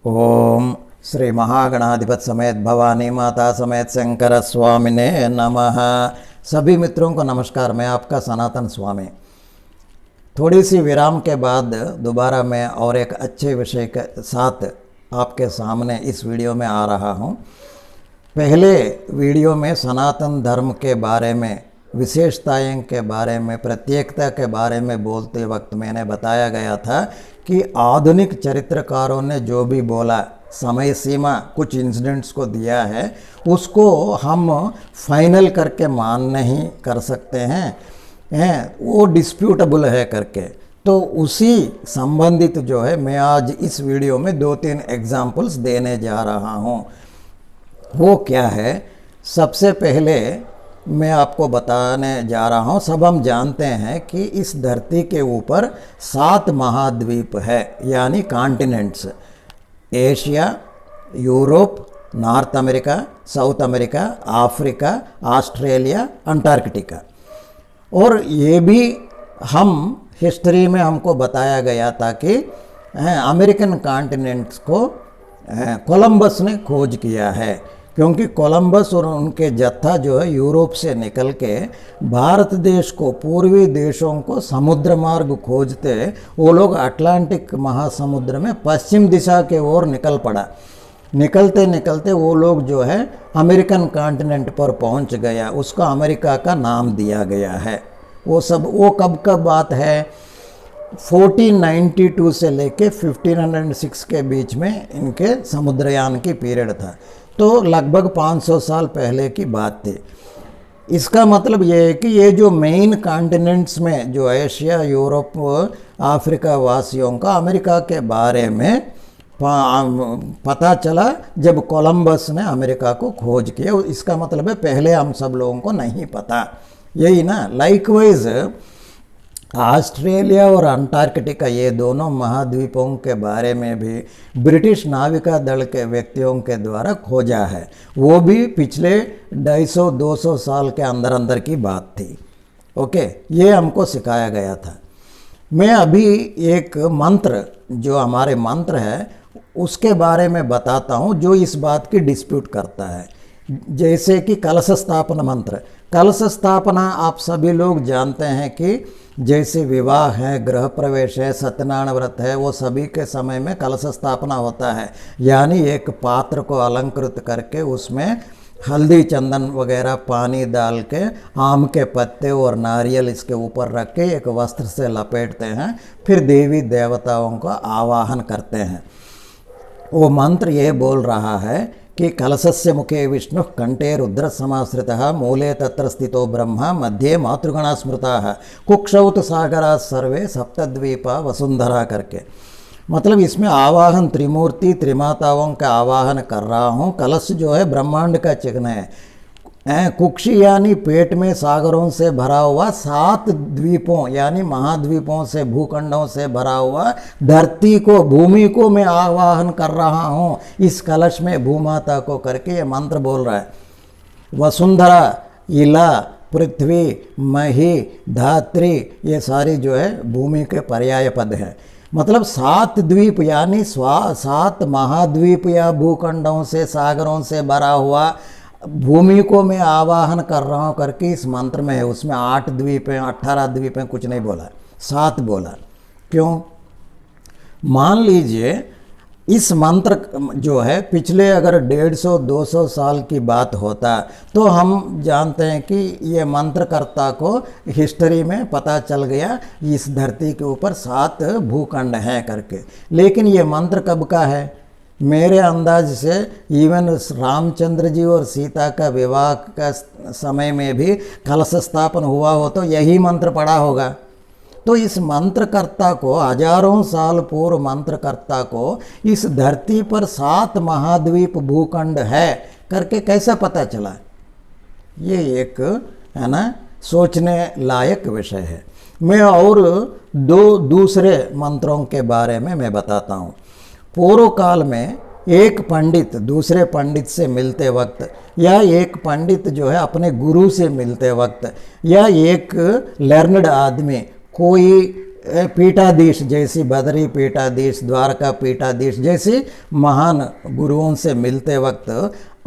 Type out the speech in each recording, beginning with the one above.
ओम श्री महागणाधिपति समेत भवानी माता समेत शंकर स्वामिने नमः। सभी मित्रों को नमस्कार। मैं आपका सनातन स्वामी। थोड़ी सी विराम के बाद दोबारा मैं और एक अच्छे विषय के साथ आपके सामने इस वीडियो में आ रहा हूँ। पहले वीडियो में सनातन धर्म के बारे में, विशेषताएं के बारे में, प्रत्येकता के बारे में बोलते वक्त मैंने बताया गया था कि आधुनिक चरित्रकारों ने जो भी बोला, समय सीमा कुछ इंसिडेंट्स को दिया है, उसको हम फाइनल करके मान नहीं कर सकते हैं, वो डिस्प्यूटेबल है करके। तो उसी संबंधित जो है मैं आज इस वीडियो में 2-3 एग्जाम्पल्स देने जा रहा हूँ। वो क्या है, सबसे पहले मैं आपको बताने जा रहा हूँ। सब हम जानते हैं कि इस धरती के ऊपर 7 महाद्वीप है, यानी continents. Asia, Europe, north America, south America, Africa, Australia, Antarctica. और ये भी हम हिस्ट्री में हमको बताया गया था कि अमेरिकन कॉन्टिनेंट्स को कोलंबस ने खोज किया है, क्योंकि कोलंबस और उनके जत्था जो है यूरोप से निकल के भारत देश को, पूर्वी देशों को समुद्र मार्ग खोजते वो लोग अटलांटिक महासमुद्र में पश्चिम दिशा के ओर निकल पड़ा। निकलते निकलते वो लोग जो है अमेरिकन कॉन्टिनेंट पर पहुंच गया, उसको अमेरिका का नाम दिया गया है। वो कब का बात है, 1492 से लेके 1506 के बीच में इनके समुद्रयान की पीरियड था। तो लगभग 500 साल पहले की बात थी। इसका मतलब ये है कि ये जो मेन कॉन्टिनेंट्स में जो एशिया, यूरोप, अफ्रीका वासियों का अमेरिका के बारे में पता चला जब कोलंबस ने अमेरिका को खोज किया। इसका मतलब है पहले हम सब लोगों को नहीं पता, यही ना। लाइकवाइज ऑस्ट्रेलिया और अंटार्कटिका, ये दोनों महाद्वीपों के बारे में भी ब्रिटिश नाविका दल के व्यक्तियों के द्वारा खोजा है। वो भी पिछले 250-200 साल के अंदर अंदर की बात थी। ओके, ये हमको सिखाया गया था। मैं अभी एक मंत्र, जो हमारे मंत्र है, उसके बारे में बताता हूँ जो इस बात की डिस्प्यूट करता है। जैसे कि कलश स्थापना मंत्र। कलश स्थापना आप सभी लोग जानते हैं कि जैसे विवाह है, गृह प्रवेश है, सत्यनारायण व्रत है, वो सभी के समय में कलश स्थापना होता है। यानी एक पात्र को अलंकृत करके उसमें हल्दी, चंदन वगैरह पानी डाल के, आम के पत्ते और नारियल इसके ऊपर रख के एक वस्त्र से लपेटते हैं, फिर देवी देवताओं का आवाहन करते हैं। वो मंत्र ये बोल रहा है कि कलशस्य मुखे विष्णु, कंठे रुद्र समाश्रितः, मूले तत्र स्थितो ब्रह्मा, मध्ये मातृगणा स्मृताः, कुक्षौत सागरा सर्वे सप्तद्वीपा वसुंधरा करके। मतलब इसमें आवाहन त्रिमूर्ति, त्रिमाताओं का आवाहन कर रहा हूँ। कलश जो है ब्रह्मांड का चिन्ह है। कुक्षी यानी पेट में सागरों से भरा हुआ, 7 द्वीपों यानी महाद्वीपों से, भूखंडों से भरा हुआ धरती को, भूमि को मैं आवाहन कर रहा हूँ इस कलश में, भूमाता को करके ये मंत्र बोल रहा है। वसुंधरा, इला, पृथ्वी, मही, धात्री, ये सारी जो है भूमि के पर्याय पद हैं। मतलब 7 द्वीप यानी 7 महाद्वीप या भूखंडों से, सागरों से भरा हुआ भूमि को मैं आवाहन कर रहा हूँ करके इस मंत्र में है। उसमें 8 द्वीप हैं, 18 द्वीप हैं, कुछ नहीं बोला, 7 बोला। क्यों? मान लीजिए इस मंत्र जो है पिछले अगर 150-200 साल की बात होता तो हम जानते हैं कि ये मंत्रकर्ता को हिस्ट्री में पता चल गया इस धरती के ऊपर 7 भूखंड हैं करके। लेकिन ये मंत्र कब का है? मेरे अंदाज से इवन रामचंद्र जी और सीता का विवाह का समय में भी कलश स्थापन हुआ हो तो यही मंत्र पड़ा होगा। तो इस मंत्रकर्ता को, हजारों साल पूर्व मंत्रकर्ता को इस धरती पर 7 महाद्वीप भूखंड है करके कैसा पता चला? ये एक है ना सोचने लायक विषय है। मैं और 2 दूसरे मंत्रों के बारे में मैं बताता हूँ। पूर्व काल में एक पंडित दूसरे पंडित से मिलते वक्त, या एक पंडित जो है अपने गुरु से मिलते वक्त, या एक लर्नड आदमी कोई पीठाधीश जैसी, बदरी पीठाधीश, द्वारका पीठाधीश जैसी महान गुरुओं से मिलते वक्त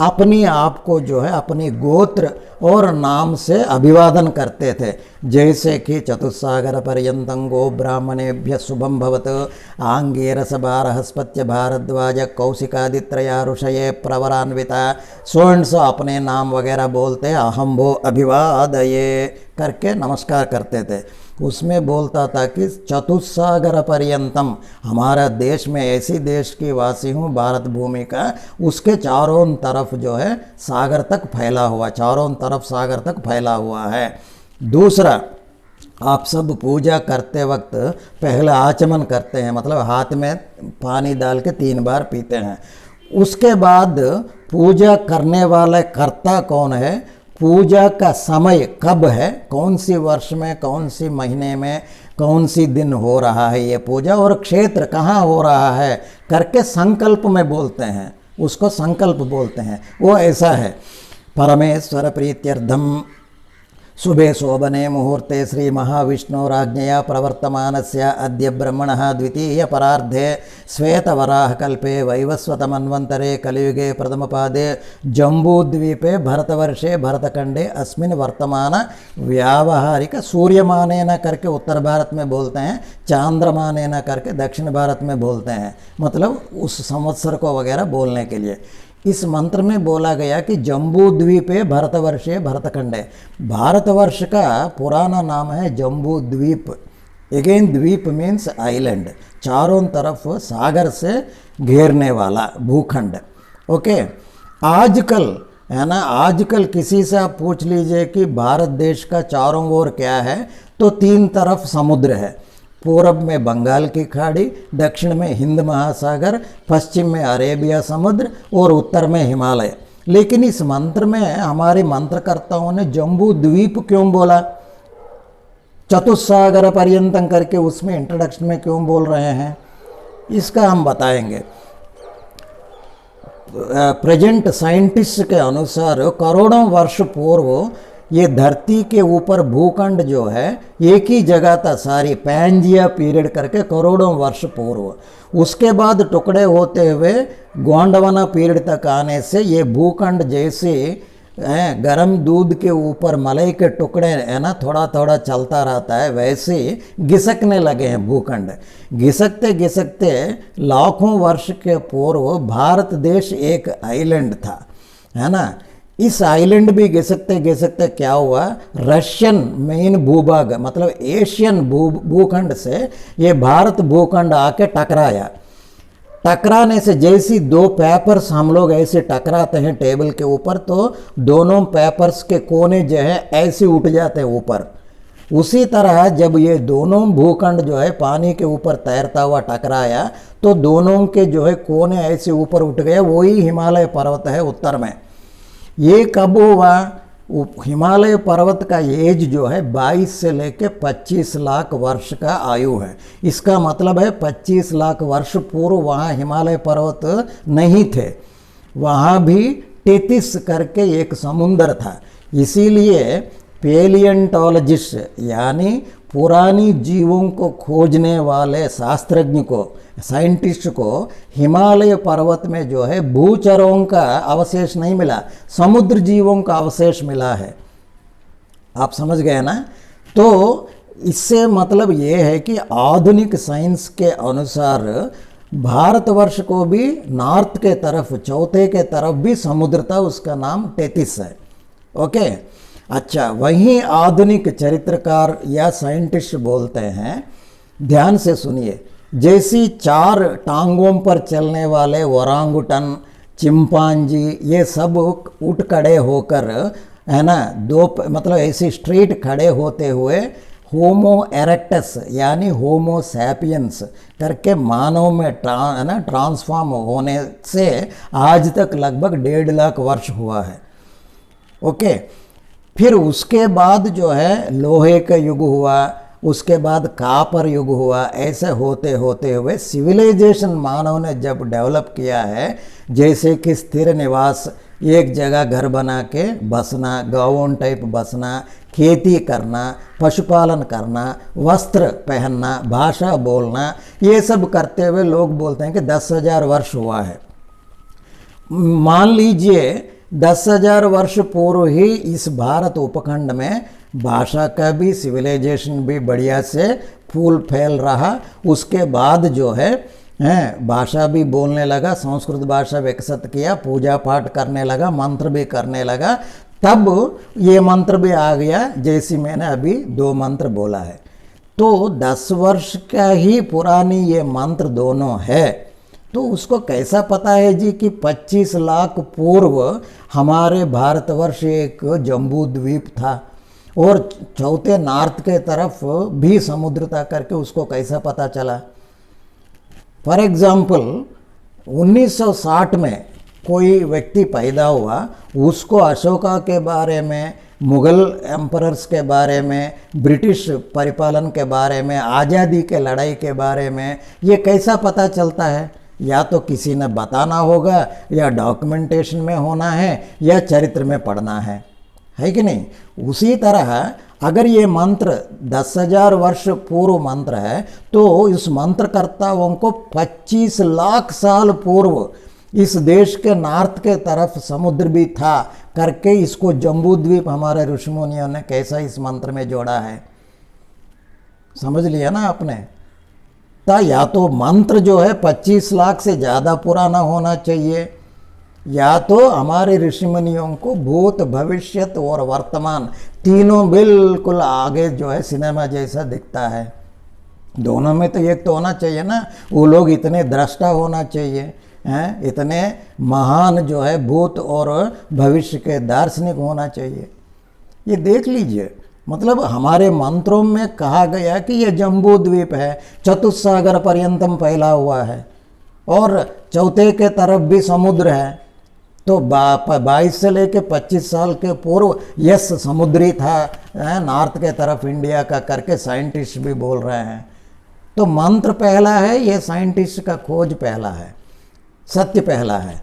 अपनी आप को जो है अपनी गोत्र और नाम से अभिवादन करते थे। जैसे कि चतुस्सागर पर्यंतं गो ब्राह्मणेभ्य शुभम भवत, Angirasa बारहस्पत्य Bhardwaj कौशिकादित्रया ऋषये प्रवरान्विता, so and so अपने नाम वगैरह बोलते अहम भो अभिवादये करके नमस्कार करते थे। उसमें बोलता था कि चतुस्सागर पर्यंतम, हमारा देश में ऐसी देश की वासी हूँ भारत भूमि का, उसके चारों तरफ जो है सागर तक फैला हुआ, चारों तरफ सागर तक फैला हुआ है। दूसरा, आप सब पूजा करते वक्त पहले आचमन करते हैं, मतलब हाथ में पानी डाल के 3 बार पीते हैं। उसके बाद पूजा करने वाला कर्ता कौन है, पूजा का समय कब है, कौन सी वर्ष में, कौन सी महीने में, कौन सी दिन हो रहा है ये पूजा, और क्षेत्र कहाँ हो रहा है करके संकल्प में बोलते हैं, उसको संकल्प बोलते हैं। वो ऐसा है, परमेश्वर प्रीत्यर्थम शुभे शोभने मुहूर्ते श्री महाविष्णुराज्ञया प्रवर्तमानस्य अद्य ब्रह्मणः द्वितीय परार्धे श्वेतवराह कल्पे वैवस्वतमन्वन्तरे कलियुगे प्रथमपादे जम्बूद्वीपे भरतवर्षे भरतखंडे अस्मिन् वर्तमान व्यावहारिक सूर्यमानेन करके उत्तर भारत में बोलते हैं, चांद्रमानेन करके दक्षिण भारत में बोलते हैं, मतलब उस संवत्सर को वगैरह बोलने के लिए। इस मंत्र में बोला गया कि जम्बू द्वीपे भरतवर्षे भरतखंडे, भारतवर्ष का पुराना नाम है जम्बू द्वीप। अगेन द्वीप मीन्स आइलैंड, चारों तरफ सागर से घेरने वाला भूखंड। ओके, आजकल है ना, आजकल किसी से आप पूछ लीजिए कि भारत देश का चारों ओर क्या है, तो 3 तरफ समुद्र है। पूरब में बंगाल की खाड़ी, दक्षिण में हिंद महासागर, पश्चिम में अरेबिया समुद्र और उत्तर में हिमालय। लेकिन इस मंत्र में हमारे मंत्रकर्ताओं ने जम्बू द्वीप क्यों बोला, चतुस्सागर पर्यंतं करके उसमें इंट्रोडक्शन में क्यों बोल रहे हैं, इसका हम बताएंगे। प्रेजेंट साइंटिस्ट के अनुसार करोड़ों वर्ष पूर्व ये धरती के ऊपर भूखंड जो है एक ही जगह था, सारी पैंजिया पीरियड करके करोड़ों वर्ष पूर्व। उसके बाद टुकड़े होते हुए गोंडवाना पीरियड तक आने से ये भूखंड जैसे गर्म दूध के ऊपर मलाई के टुकड़े है ना, थोड़ा थोड़ा चलता रहता है, वैसे घिसकने लगे हैं भूखंड। घिसकते घिसकते लाखों वर्ष के पूर्व भारत देश एक आइलैंड था, है ना। इस आइलैंड भी घिसकते घिसकते क्या हुआ, रशियन मेन भूभाग मतलब एशियन भूखंड से ये भारत भूखंड आके टकराया। टकराने से जैसी 2 पेपर्स हम लोग ऐसे टकराते हैं टेबल के ऊपर, तो दोनों पेपर्स के कोने जो है ऐसे उठ जाते हैं ऊपर। उसी तरह जब ये दोनों भूखंड जो है पानी के ऊपर तैरता हुआ टकराया, तो दोनों के जो है कोने ऐसे ऊपर उठ गए। वही हिमालय पर्वत है उत्तर में। ये कब हुआ, हिमालय पर्वत का एज जो है 22 से लेके 25 लाख वर्ष का आयु है। इसका मतलब है 25 लाख वर्ष पूर्व वहाँ हिमालय पर्वत नहीं थे, वहाँ भी टेथिस करके एक समुंदर था। इसीलिए पेलियंटोलॉजिस्ट यानी पुरानी जीवों को खोजने वाले शास्त्रज्ञ को, साइंटिस्ट को हिमालय पर्वत में जो है भूचरों का अवशेष नहीं मिला, समुद्र जीवों का अवशेष मिला है। आप समझ गए ना। तो इससे मतलब ये है कि आधुनिक साइंस के अनुसार भारतवर्ष को भी नॉर्थ के तरफ, चौथे के तरफ भी समुद्र था, उसका नाम टेथिस है। ओके, अच्छा, वहीं आधुनिक चरित्रकार या साइंटिस्ट बोलते हैं, ध्यान से सुनिए, जैसी 4 टांगों पर चलने वाले ओरांगुटन, चिंपांजी, ये सब उठ खड़े होकर है ना, 2 मतलब ऐसे स्ट्रेट खड़े होते हुए होमो एरेक्टस यानी होमो सैपियंस करके मानव में ट्रांसफॉर्म होने से आज तक लगभग 1.5 लाख वर्ष हुआ है। ओके, फिर उसके बाद जो है लोहे का युग हुआ, उसके बाद कापर युग हुआ। ऐसे होते होते हुए सिविलाइजेशन मानव ने जब डेवलप किया है, जैसे कि स्थिर निवास एक जगह घर बना के बसना, गाँव टाइप बसना, खेती करना, पशुपालन करना, वस्त्र पहनना, भाषा बोलना, ये सब करते हुए लोग बोलते हैं कि 10,000 वर्ष हुआ है। मान लीजिए 10,000 वर्ष पूर्व ही इस भारत उपखंड में भाषा का भी, सिविलाइजेशन भी बढ़िया से फूल फैल रहा। उसके बाद जो है भाषा भी बोलने लगा, संस्कृत भाषा विकसित किया, पूजा पाठ करने लगा, मंत्र भी करने लगा, तब ये मंत्र भी आ गया जैसी मैंने अभी 2 मंत्र बोला है। तो 10 वर्ष का ही पुरानी ये मंत्र दोनों है। तो उसको कैसा पता है जी कि 25 लाख पूर्व हमारे भारतवर्ष एक जम्बू द्वीप था और चौथे नॉर्थ के तरफ भी समुद्र था करके उसको कैसा पता चला? फॉर एग्जाम्पल 1960 में कोई व्यक्ति पैदा हुआ, उसको अशोका के बारे में, मुग़ल एम्परर्स के बारे में, ब्रिटिश परिपालन के बारे में, आज़ादी के लड़ाई के बारे में ये कैसा पता चलता है? या तो किसी ने बताना होगा, या डॉक्यूमेंटेशन में होना है, या चरित्र में पढ़ना है कि नहीं? उसी तरह अगर ये मंत्र 10,000 वर्ष पूर्व मंत्र है तो इस मंत्रकर्ताओं को 25 लाख साल पूर्व इस देश के नॉर्थ के तरफ समुद्र भी था करके इसको जम्बू द्वीप हमारे ऋषि मुनियों ने कैसा इस मंत्र में जोड़ा है? समझ लिया ना आपने? या तो मंत्र जो है 25 लाख से ज़्यादा पुराना होना चाहिए, या तो हमारे ऋषि मुनियों को भूत, भविष्यत और वर्तमान तीनों बिल्कुल आगे जो है सिनेमा जैसा दिखता है। दोनों में तो एक तो होना चाहिए ना, वो लोग इतने दृष्टा होना चाहिए हैं, इतने महान जो है भूत और भविष्य के दार्शनिक होना चाहिए। ये देख लीजिए, मतलब हमारे मंत्रों में कहा गया कि ये जम्बू द्वीप है, चतुस्सागर पर्यंतम फैला हुआ है और चौथे के तरफ भी समुद्र है। तो 22 से लेके 25 साल के पूर्व यस समुद्री था नॉर्थ के तरफ इंडिया का करके साइंटिस्ट भी बोल रहे हैं। तो मंत्र पहला है, ये साइंटिस्ट का खोज पहला है, सत्य पहला है।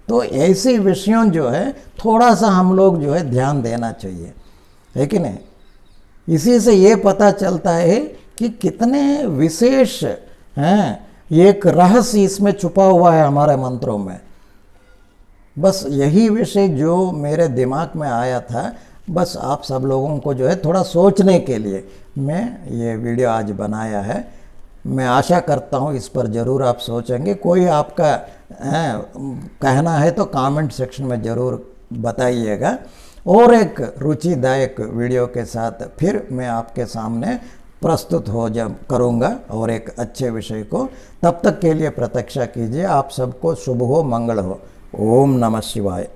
तो ऐसे विषयों जो है थोड़ा सा हम लोग जो है ध्यान देना चाहिए, है कि नहीं? इसी से ये पता चलता है कि कितने विशेष हैं, एक रहस्य इसमें छुपा हुआ है हमारे मंत्रों में। बस यही विषय जो मेरे दिमाग में आया था, बस आप सब लोगों को जो है थोड़ा सोचने के लिए मैं ये वीडियो आज बनाया है। मैं आशा करता हूँ इस पर ज़रूर आप सोचेंगे। कोई आपका कहना है तो कमेंट सेक्शन में ज़रूर बताइएगा। और एक रुचिदायक वीडियो के साथ फिर मैं आपके सामने प्रस्तुत करूँगा और एक अच्छे विषय को। तब तक के लिए प्रतीक्षा कीजिए। आप सबको शुभ हो, मंगल हो। ओम नमः शिवाय।